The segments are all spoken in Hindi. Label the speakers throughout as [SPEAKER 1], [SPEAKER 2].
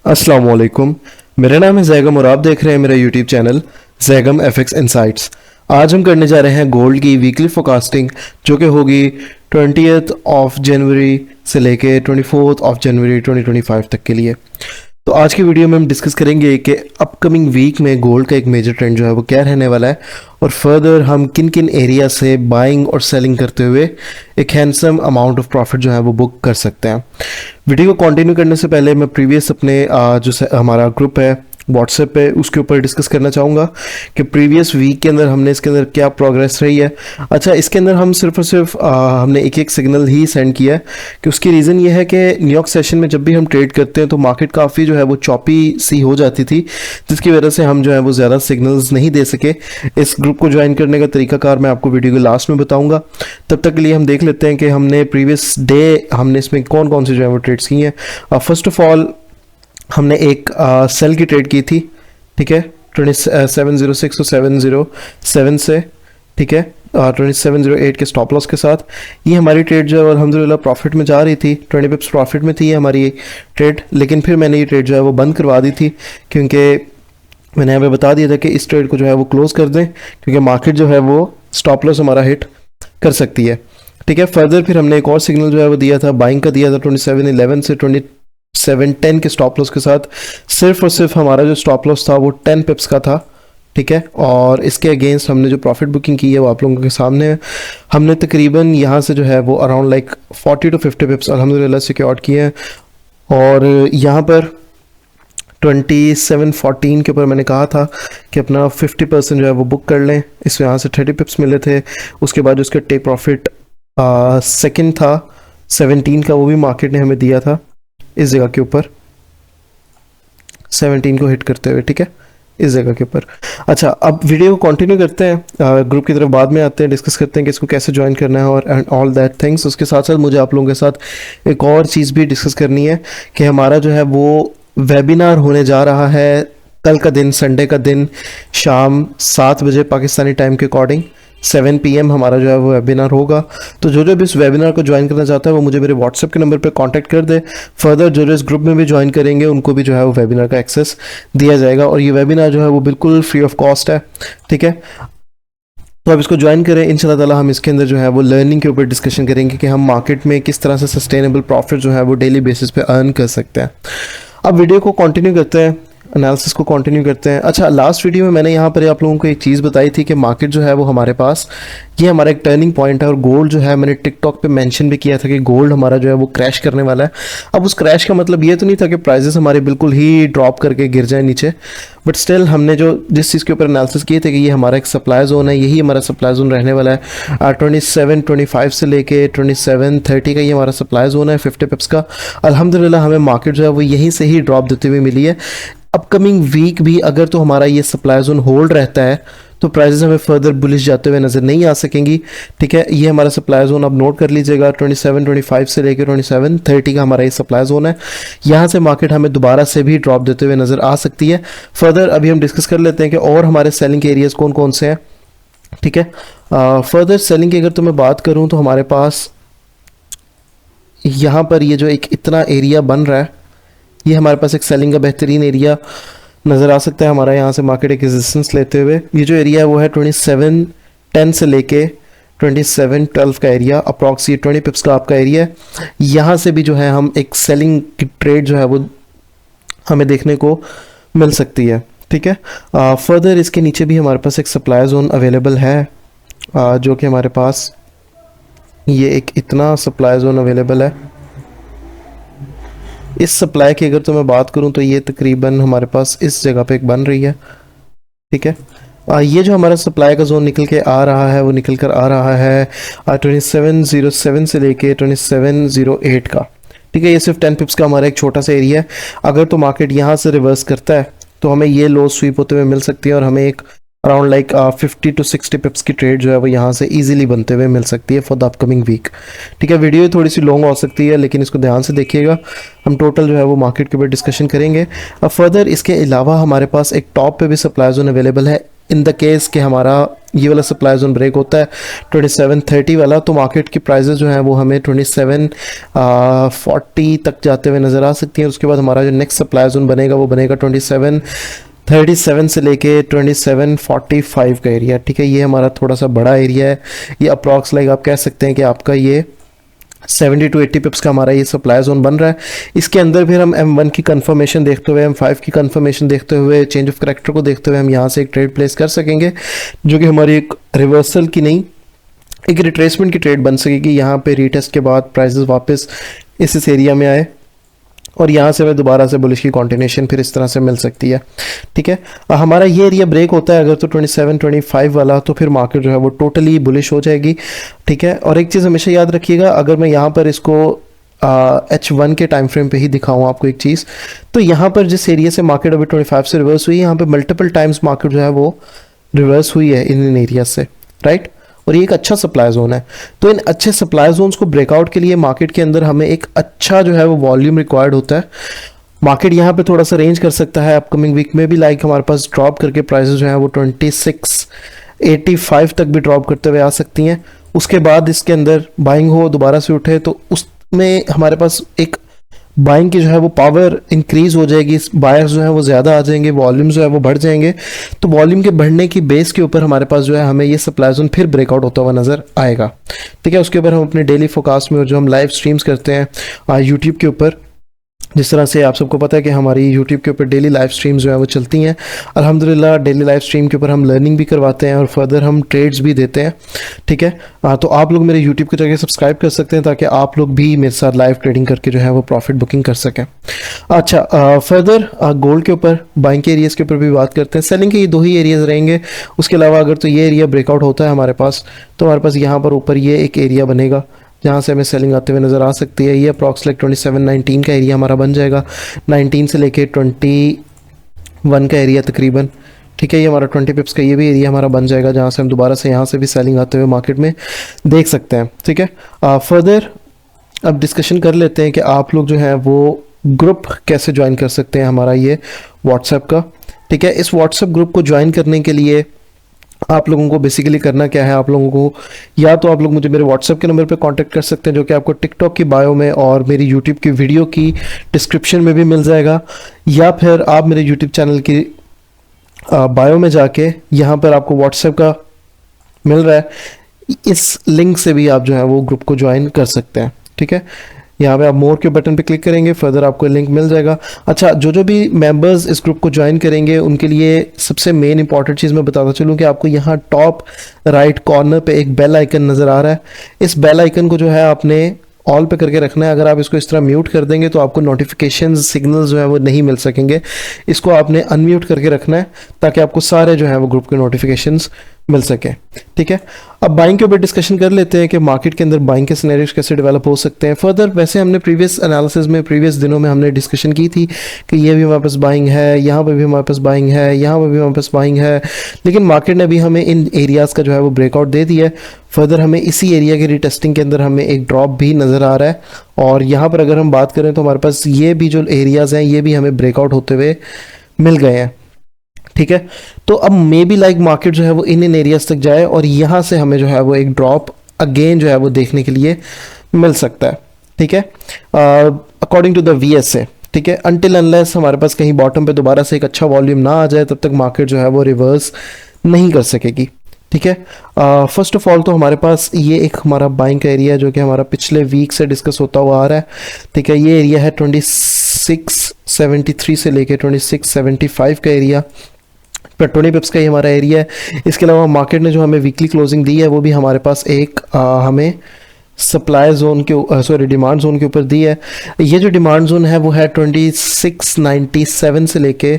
[SPEAKER 1] अस्सलाम वालेकुम। मेरा नाम है जैगम और आप देख रहे हैं मेरा YouTube channel Zaigham FX insights. आज हम करने जा रहे हैं गोल्ड की वीकली फोरकास्टिंग जो कि होगी 20th ऑफ जनवरी से लेके 24th ऑफ जनवरी 2025 तक के लिए। तो आज की वीडियो में हम डिस्कस करेंगे कि अपकमिंग वीक में गोल्ड का एक मेजर ट्रेंड जो है वो क्या रहने वाला है और फर्दर हम किन किन एरिया से बाइंग और सेलिंग करते हुए एक हैंडसम अमाउंट ऑफ प्रॉफिट जो है वो बुक कर सकते हैं। वीडियो को कंटिन्यू करने से पहले मैं प्रीवियस अपने हमारा ग्रुप है व्हाट्सएप पे उसके ऊपर डिस्कस करना चाहूँगा कि प्रीवियस वीक के अंदर हमने इसके अंदर क्या प्रोग्रेस रही है। अच्छा, इसके अंदर हम सिर्फ और सिर्फ हमने एक एक सिग्नल ही सेंड किया है कि उसकी रीज़न ये है कि न्यूयॉर्क सेशन में जब भी हम ट्रेड करते हैं तो मार्केट काफ़ी जो है वो चॉपी सी हो जाती थी, जिसकी वजह से हम जो है वो ज़्यादा सिग्नल्स नहीं दे सके। इस ग्रुप को ज्वाइन करने का तरीकाकार मैं आपको वीडियो के लास्ट में बताऊँगा। तब तक के लिए हम देख लेते हैं कि हमने प्रीवियस डे हमने इसमें कौन कौन से जो है वो ट्रेड्स की हैं। फर्स्ट ऑफ ऑल हमने एक सेल की ट्रेड की थी, ठीक है, 2706 to 707 से, ठीक है, 2708 के स्टॉप लॉस के साथ। ये हमारी ट्रेड जो है अल्हम्दुलिल्लाह प्रॉफिट में जा रही थी, 20 पिप्स प्रॉफिट में थी ये हमारी ट्रेड। लेकिन फिर मैंने ये ट्रेड जो है वो बंद करवा दी थी क्योंकि मैंने यहाँ पे बता दिया था कि इस ट्रेड को जो है वो क्लोज कर दें क्योंकि मार्केट जो है वो स्टॉप लॉस हमारा हिट कर सकती है, ठीक है। फर्दर फिर हमने एक और सिग्नल जो है वो दिया था, बाइंग का दिया था 2711 से 2710 के स्टॉप लॉस के साथ। सिर्फ और सिर्फ हमारा जो स्टॉप लॉस था वो 10 पिप्स का था, ठीक है। और इसके अगेंस्ट हमने जो प्रॉफिट बुकिंग की है वो आप लोगों के सामने है। हमने तकरीबन यहाँ से जो है वो अराउंड लाइक 40 to 50 पिप्स अल्हम्दुलिल्लाह सिक्योर्ड किए हैं। और यहाँ पर 2714 के ऊपर मैंने कहा था कि अपना 50% जो है वो बुक कर लें। इसमें यहाँ से 30 पिप्स मिले थे। उसके बाद उसका टेक प्रॉफिट सेकंड था 17 का, वो भी मार्केट ने हमें दिया था इस जगह के ऊपर 17 को हिट करते हुए, ठीक है, इस जगह के ऊपर। अच्छा, अब वीडियो को कंटिन्यू करते हैं, ग्रुप की तरफ बाद में आते हैं, डिस्कस करते हैं कि इसको कैसे ज्वाइन करना है और एंड ऑल दैट थिंग्स। उसके साथ साथ मुझे आप लोगों के साथ एक और चीज़ भी डिस्कस करनी है कि हमारा जो है वो वेबिनार होने जा रहा है कल का दिन, संडे का दिन, शाम 7 बजे पाकिस्तानी टाइम के अकॉर्डिंग 7 PM हमारा जो है वो वेबिनार होगा। तो जो जो भी इस वेबिनार को ज्वाइन करना चाहता है वो मुझे मेरे व्हाट्सएप के नंबर पे कांटेक्ट कर दे। फर्दर जो जो इस ग्रुप में भी ज्वाइन करेंगे उनको भी जो है वो वेबिनार का एक्सेस दिया जाएगा और ये वेबिनार जो है वो बिल्कुल फ्री ऑफ कॉस्ट है, ठीक है। तो आप इसको ज्वाइन करें, इंशाल्लाह ताला हम इसके अंदर जो है वो लर्निंग के ऊपर डिस्कशन करेंगे कि हम मार्केट में किस तरह से सस्टेनेबल प्रॉफिट जो है वो डेली बेसिस पे अर्न कर सकते हैं। अब वीडियो को कंटिन्यू करते हैं, एनालिसिस को कंटिन्यू करते हैं। अच्छा, लास्ट वीडियो में मैंने यहाँ पर आप लोगों को एक चीज़ बताई थी कि मार्केट जो है वो हमारे पास ये हमारा एक टर्निंग पॉइंट है और गोल्ड जो है मैंने टिकटॉक पे मेंशन भी किया था कि गोल्ड हमारा जो है वो क्रैश करने वाला है। अब उस क्रैश का मतलब ये तो नहीं था कि प्राइजेस हमारे बिल्कुल ही ड्रॉप करके गिर जाए नीचे, बट स्टिल हमने जो जिस चीज़ के ऊपर एनालिसिस किए थे कि ये हमारा एक सप्लाई जोन है, यही हमारा सप्लाई जोन रहने वाला है। 2725 से लेके 2730 का ये हमारा सप्लाई जोन है 50 पिप्स का। अल्हम्दुलिल्लाह हमें मार्केट जो है वो यहीं से ही ड्रॉप देते हुए मिली है। अपकमिंग वीक भी अगर तो हमारा ये सप्लाई जोन होल्ड रहता है तो प्राइसेस हमें फर्दर बुलिश जाते हुए नज़र नहीं आ सकेंगी, ठीक है। ये हमारा सप्लाई जोन अब नोट कर लीजिएगा, 2725 से लेकर 2730 का हमारा ये सप्लाई जोन है। यहाँ से मार्केट हमें दोबारा से भी ड्रॉप देते हुए नज़र आ सकती है। फर्दर अभी हम डिस्कस कर लेते हैं कि और हमारे सेलिंग के एरियाज़ कौन कौन से हैं, ठीक है। फर्दर सेलिंग की अगर तो मैं बात करूँ तो हमारे पास यहाँ पर ये जो एक इतना एरिया बन रहा है ये हमारे पास एक सेलिंग का बेहतरीन एरिया नज़र आ सकता है। हमारा यहाँ से मार्केट एक रेजिस्टेंस लेते हुए ये जो एरिया है वो है 2710 से लेके 2712 का एरिया, अप्रॉक्स ये 20 पिप्स का आपका एरिया है। यहाँ से भी जो है हम एक सेलिंग की ट्रेड जो है वो हमें देखने को मिल सकती है, ठीक है। फर्दर इसके नीचे भी हमारे पास एक सप्लाई जोन अवेलेबल है जो कि हमारे पास ये एक इतना सप्लाई जोन अवेलेबल है। इस सप्लाई की अगर तो मैं बात करूं तो ये तकरीबन हमारे पास इस जगह पे एक बन रही है, ठीक है। ये जो हमारा सप्लाई का जोन निकल के आ रहा है वो निकल कर आ रहा है 2707 से लेके 2708 का, ठीक है। ये सिर्फ 10 पिप्स का हमारा एक छोटा सा एरिया है। अगर तो मार्केट यहाँ से रिवर्स करता है तो हमें ये लो स्वीप होते हुए मिल सकती है और हमें एक अराउंड लाइक 50 to 60 पिप्स की ट्रेड जो है वो यहाँ से इजीली बनते हुए मिल सकती है फॉर द अपकमिंग वीक, ठीक है। वीडियो थोड़ी सी लॉन्ग हो सकती है लेकिन इसको ध्यान से देखिएगा, हम टोटल जो है वो मार्केट के ऊपर डिस्कशन करेंगे। अब फर्दर इसके अलावा हमारे पास एक टॉप पे भी सप्लाई जोन अवेलेबल है इन द केस कि हमारा ये वाला सप्लाई जोन ब्रेक होता है 2730 वाला, तो मार्केट की प्राइसेस जो हैं वो हमें 2740 तक जाते हुए नज़र आ सकती हैं। उसके बाद हमारा जो नेक्स्ट सप्लाई जोन बनेगा वो बनेगा 2737 से लेके 2745 का एरिया। ठीक है, ये हमारा थोड़ा सा बड़ा एरिया है। ये अप्रॉक्स लाइक आप कह सकते हैं कि आपका ये 70 to 80 पिप्स का हमारा ये सप्लाई जोन बन रहा है। इसके अंदर फिर हम M1 की कंफर्मेशन देखते हुए, M5 की कंफर्मेशन देखते हुए, चेंज ऑफ करैक्टर को देखते हुए हम यहाँ से एक ट्रेड प्लेस कर सकेंगे, जो कि हमारी एक रिवर्सल की नहीं, एक रिट्रेसमेंट की ट्रेड बन सकेगी। यहाँ पे रीटेस्ट के बाद प्राइसेस वापस इस एरिया में आए और यहाँ से हमें दोबारा से बुलिश की कॉन्टिन्यूशन फिर इस तरह से मिल सकती है। ठीक है, हमारा ये एरिया ब्रेक होता है अगर तो 27-25 वाला, तो फिर मार्केट जो है वो टोटली बुलिश हो जाएगी। ठीक है, और एक चीज़ हमेशा याद रखिएगा, अगर मैं यहाँ पर इसको H1 के टाइम फ्रेम पे ही दिखाऊँ आपको एक चीज़, तो यहाँ पर जिस एरिया से मार्केट अभी 25 से रिवर्स हुई है, यहाँ पर मल्टीपल टाइम्स मार्केट जो है वो रिवर्स हुई है इन एरिया से, राइट। और ये एक अच्छा सप्लाई जोन है। तो इन अच्छे सप्लाई जोन्स को ब्रेकआउट के लिए मार्केट के अंदर हमें एक अच्छा जो है वो वॉल्यूम रिक्वायर्ड होता है। मार्केट यहाँ पे थोड़ा सा रेंज कर सकता है अपकमिंग वीक में भी, लाइक हमारे पास ड्रॉप करके प्राइसेस जो है वो 2685 तक भी ड्रॉप करते हुए आ सकती हैं। उसके बाद इसके अंदर बाइंग हो, दोबारा से उठे, तो उसमें हमारे पास एक बाइंग की जो है वो पावर इंक्रीज हो जाएगी, बायर्स जो है वो ज़्यादा आ जाएंगे, वॉल्यूम जो है वो बढ़ जाएंगे। तो वॉल्यूम के बढ़ने की बेस के ऊपर हमारे पास जो है हमें ये सप्लाई जोन फिर ब्रेकआउट होता हुआ नज़र आएगा। ठीक है, उसके ऊपर हम अपने डेली फोरकास्ट में, और जो हम लाइव स्ट्रीम्स करते हैं यूट्यूब के ऊपर, जिस तरह से आप सबको पता है कि हमारी यूट्यूब के ऊपर डेली लाइव स्ट्रीम्स जो है वो चलती हैं। अल्हम्दुलिल्लाह डेली लाइव स्ट्रीम के ऊपर हम लर्निंग भी करवाते हैं और फर्दर हम ट्रेड्स भी देते हैं। ठीक है, तो आप लोग मेरे यूट्यूब को जाके सब्सक्राइब कर सकते हैं ताकि आप लोग भी मेरे साथ लाइव ट्रेडिंग करके जो है वो प्रॉफिट बुकिंग कर सकें। अच्छा, फर्दर गोल्ड के ऊपर बाइंग के एरियाज़ के ऊपर भी बात करते हैं। सेलिंग के ये दो ही एरियाज़ रहेंगे। उसके अलावा अगर तो ये एरिया ब्रेकआउट होता है हमारे पास, तो हमारे पास यहाँ पर ऊपर ये एक एरिया बनेगा जहाँ से हमें सेलिंग आते हुए नज़र आ सकती है। ये अप्रॉक्स लाइक 27-19 का एरिया हमारा बन जाएगा, 19 से लेके 21 का एरिया तकरीबन। ठीक है, ये हमारा 20 पिप्स का ये भी एरिया हमारा बन जाएगा, जहाँ से हम दोबारा से यहाँ से भी सेलिंग आते हुए मार्केट में देख सकते हैं। ठीक है, फर्दर अब डिस्कशन कर लेते हैं कि आप लोग जो है वो ग्रुप कैसे ज्वाइन कर सकते हैं हमारा ये व्हाट्सएप का। ठीक है, इस व्हाट्सएप ग्रुप को ज्वाइन करने के लिए आप लोगों को बेसिकली करना क्या है, आप लोगों को या तो आप लोग मुझे मेरे व्हाट्सएप के नंबर पे कांटेक्ट कर सकते हैं, जो कि आपको टिकटॉक की बायो में और मेरी यूट्यूब की वीडियो की डिस्क्रिप्शन में भी मिल जाएगा, या फिर आप मेरे यूट्यूब चैनल की बायो में जाके यहाँ पर आपको व्हाट्सएप का मिल रहा है, इस लिंक से भी आप जो है वो ग्रुप को ज्वाइन कर सकते हैं। ठीक है, यहाँ पे आप मोर के बटन पे क्लिक करेंगे, फर्दर आपको लिंक मिल जाएगा। अच्छा, जो भी मेंबर्स इस ग्रुप को ज्वाइन करेंगे उनके लिए सबसे मेन इंपॉर्टेंट चीज़ मैं बताता चलूँ कि आपको यहाँ टॉप राइट कॉर्नर पे एक बेल आइकन नज़र आ रहा है। इस बेल आइकन को जो है आपने ऑल पे करके रखना है। अगर आप इसको इस तरह म्यूट कर देंगे तो आपको नोटिफिकेशन सिग्नल जो है वो नहीं मिल सकेंगे। इसको आपने अनम्यूट करके रखना है ताकि आपको सारे जो है वो ग्रुप के नोटिफिकेशंस मिल सके। ठीक है, अब बाइंग के ऊपर डिस्कशन कर लेते हैं कि मार्केट के अंदर बाइंग के सिनेरियोज कैसे डेवलप हो सकते हैं फर्दर। वैसे हमने प्रीवियस एनालिसिस में, प्रीवियस दिनों में हमने डिस्कशन की थी कि ये भी हमारे पास बाइंग है, यहाँ पर भी हमारे पास बाइंग है, यहाँ पर भी हमारे पास बाइंग है, लेकिन मार्केट ने अभी हमें इन एरियाज़ का जो है वो ब्रेकआउट दे दिया है। फर्दर हमें इसी एरिया की रीटेस्टिंग के अंदर हमें एक ड्रॉप भी नज़र आ रहा है, और यहाँ पर अगर हम बात करें तो हमारे पास ये भी जो एरियाज़ हैं ये भी हमें ब्रेकआउट होते हुए मिल गए हैं। ठीक है, तो अब मे बी लाइक मार्केट जो है वो इन एरियाज तक जाए और यहाँ से हमें जो है वो एक ड्रॉप अगेन जो है वो देखने के लिए मिल सकता है। ठीक है, अकॉर्डिंग टू द VSA। ठीक है, अनटिल अनलेस हमारे पास कहीं बॉटम पे दोबारा से एक अच्छा वॉल्यूम ना आ जाए तब तक मार्केट जो है वो रिवर्स नहीं कर सकेगी। ठीक है, फर्स्ट ऑफ ऑल तो हमारे पास ये एक हमारा बाइंग का एरिया जो कि हमारा पिछले वीक से डिस्कस होता हुआ आ रहा है। ठीक है, ये एरिया है 2673 से लेके 2675 का एरिया, 20 पिप्स का ही हमारा एरिया है। इसके अलावा मार्केट ने जो हमें वीकली क्लोजिंग दी है वो भी हमारे पास एक हमें सप्लाई जोन के डिमांड जोन के ऊपर दी है। ये जो डिमांड जोन है वो है 2697 से लेके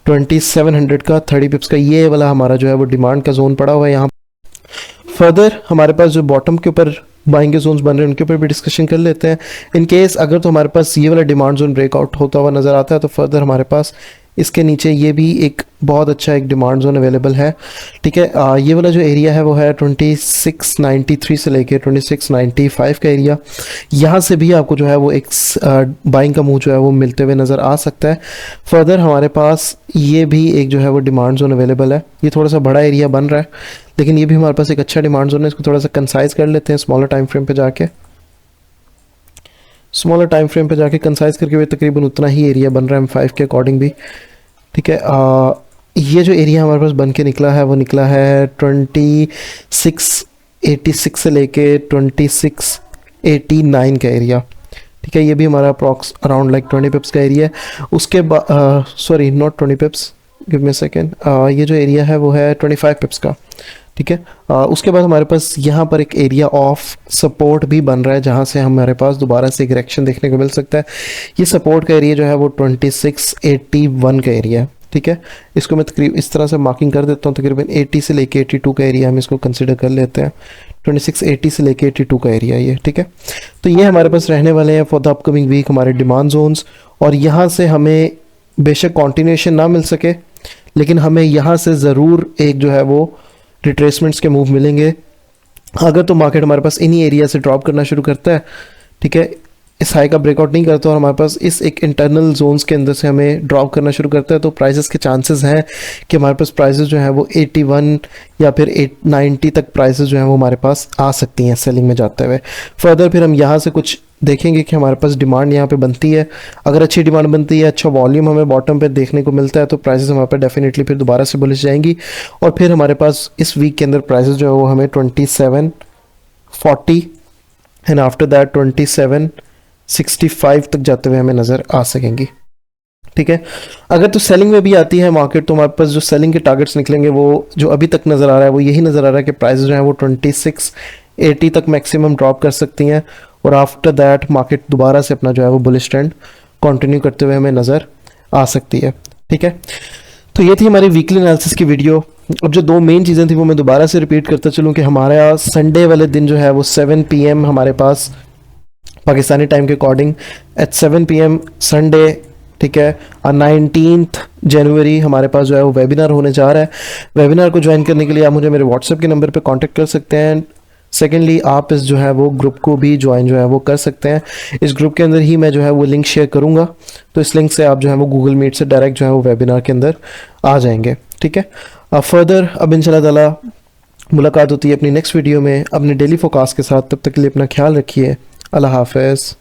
[SPEAKER 1] 2700 का 30 पिप्स का, ये वाला हमारा जो है वो डिमांड का जोन पड़ा हुआ है यहाँ। फर्दर हमारे पास जो बॉटम के ऊपर बाइंग के जोन्स बन रहे हैं उनके ऊपर भी डिस्कशन कर लेते हैं। इन केस अगर तो हमारे पास ये वाला डिमांड जोन ब्रेकआउट होता हुआ नज़र आता है तो फर्दर हमारे पास इसके नीचे ये भी एक बहुत अच्छा एक डिमांड जोन अवेलेबल है, ठीक है। ये वाला जो एरिया है वो है 2693 से लेके 2695 का एरिया। यहाँ से भी आपको जो है वो एक बाइंग का मूव जो है वो मिलते हुए नज़र आ सकता है। फर्दर हमारे पास ये भी एक जो है वो डिमांड जोन अवेलेबल है। ये थोड़ा सा बड़ा एरिया बन रहा है, लेकिन ये भी हमारे पास एक अच्छा डिमांड जोन है। इसको थोड़ा सा कंसाइज कर लेते हैं स्मॉलर टाइम फ्रेम पे जाके। स्मॉलर टाइम फ्रेम पे जाके कंसाइज करके भी तकरीबन उतना ही एरिया बन रहा है M5 के अकॉर्डिंग भी, ठीक है। ये जो एरिया हमारे पास बन के निकला है वो निकला है 2686 से लेके 2689 का एरिया, ठीक है। ये भी हमारा अप्रॉक्स अराउंड लाइक 20 पिप्स का एरिया है। उसके बाद sorry not 20 पिप्स, give me second, ये जो एरिया है वो है 25 पिप्स का, ठीक है। उसके बाद हमारे पास यहाँ पर एक एरिया ऑफ सपोर्ट भी बन रहा है, जहाँ से हमारे पास दोबारा से एक रिएक्शन देखने को मिल सकता है। ये सपोर्ट का एरिया जो है वो 2681 का एरिया है, ठीक है। इसको मैं तकरीबन इस तरह से मार्किंग कर देता हूँ, तकरीबन 80 से लेके 82 का एरिया हम इसको कंसिडर कर लेते हैं। 2680 से लेके 82 का एरिया ये, ठीक है। तो ये हमारे पास रहने वाले हैं फॉर द अपकमिंग वीक हमारे डिमांड जोन्स। और यहाँ से हमें बेशक कॉन्टिन्यूशन ना मिल सके, लेकिन हमें यहाँ से ज़रूर एक जो है वो रिट्रेसमेंट्स के मूव मिलेंगे। अगर तो मार्केट हमारे पास इन्हीं एरिया से ड्रॉप करना शुरू करता है, ठीक है, इस हाई का ब्रेकआउट नहीं करता और हमारे पास इस एक इंटरनल जोन्स के अंदर से हमें ड्रॉप करना शुरू करता है, तो प्राइसेस के चांसेस हैं कि हमारे पास प्राइसेस जो हैं वो 81 या फिर 890 तक प्राइसेस जो हैं वो हमारे पास आ सकती हैं सेलिंग में जाते हुए। फर्दर फिर हम यहाँ से कुछ देखेंगे कि हमारे पास डिमांड यहाँ पे बनती है। अगर अच्छी डिमांड बनती है, अच्छा वॉल्यूम हमें बॉटम पे देखने को मिलता है, तो प्राइसेस हमारे पास डेफिनेटली फिर दोबारा से बुलिश जाएंगी। और फिर हमारे पास इस वीक के अंदर प्राइसेस जो है वो हमें 2740 एंड आफ्टर दैट 2765 तक जाते हुए हमें नज़र आ सकेंगी, ठीक है। अगर तो सेलिंग में भी आती है मार्केट, तो हमारे पास जो सेलिंग के टारगेट्स निकलेंगे वो जो अभी तक नज़र आ रहा है वो यही नज़र आ रहा है कि प्राइसेस जो है वो 2680 तक मैक्सिमम ड्रॉप कर सकती हैं। और आफ्टर दैट मार्केट दोबारा से अपना जो है वो बुलिश ट्रेंड कंटिन्यू करते हुए हमें नज़र आ सकती है, ठीक है। तो ये थी हमारी वीकली एनालिसिस की वीडियो। अब जो दो मेन चीज़ें थी वो मैं दोबारा से रिपीट करता चलूँ कि हमारा संडे वाले दिन जो है वो 7 PM हमारे पास पाकिस्तानी टाइम के अकॉर्डिंग एट 7 PM संडे, ठीक है, 19 जनवरी हमारे पास जो है वो वेबिनार होने जा रहा है। वेबिनार को ज्वाइन करने के लिए आप मुझे मेरे व्हाट्सएप के नंबर पे कांटेक्ट कर सकते हैं। सेकेंडली आप इस जो है वो ग्रुप को भी ज्वाइन जो है वो कर सकते हैं। इस ग्रुप के अंदर ही मैं जो है वो लिंक शेयर करूँगा, तो इस लिंक से आप जो है वो गूगल मीट से डायरेक्ट जो है वो वेबिनार के अंदर आ जाएंगे, ठीक है। फर्दर अब इंशाल्लाह ताला मुलाकात होती है अपनी नेक्स्ट वीडियो में अपने डेली फोकास्ट के साथ। तब तक के लिए अपना ख्याल रखिए। अल्लाह हाफ़िज़।